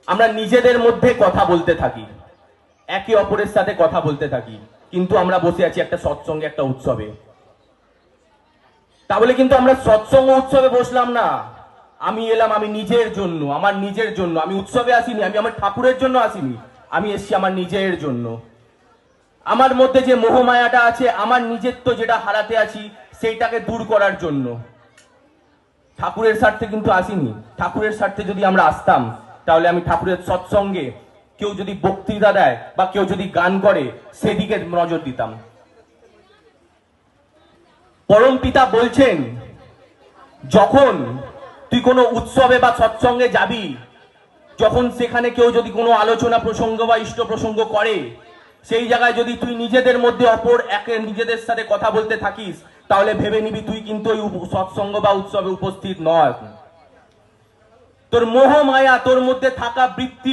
আমরা নিজেদের মধ্যে কথা বলতে থাকি, একে অপরের সাথে কথা বলতে থাকি, কিন্তু আমরা বসে আছি একটা সৎসঙ্গে, একটা উৎসবে। তাহলে কিন্তু আমরা সৎসঙ্গ উৎসবে বসলাম না। আমি এলাম আমি নিজের জন্য, আমার নিজের জন্য। আমি উৎসবে আসিনি, আমি আমার ঠাকুরের জন্য আসিনি, আমি এসছি আমার নিজের জন্য। আমার মধ্যে যে মোহমায়াটা আছে, আমার নিজেত্ব যেটা হারাতে আছি, সেইটাকে দূর করার জন্য। ঠাকুরের স্বার্থে কিন্তু আসিনি। ঠাকুরের স্বার্থে যদি আমরা আসতাম, তাহলে আমি ঠাকুরের সৎসঙ্গে কেউ যদি বক্তৃতা দেয় বা কেউ যদি গান করে, সেদিকে নজর দিতাম। পরম পিতা বলছেন, যখন তুই কোনো উৎসবে বা সৎসঙ্গে যাবি, যখন সেখানে কেউ যদি কোনো আলোচনা প্রসঙ্গ বা ইষ্ট প্রসঙ্গ করে, সেই জায়গায় যদি তুই নিজেদের মধ্যে অপর একে নিজেদের সাথে কথা বলতে থাকিস, তাহলে ভেবে নিবি তুই কিন্তু ওই সৎসঙ্গ বা উৎসবে উপস্থিত নয়। তোর মোহ মায়া, তোর মধ্যে থাকা বৃত্তি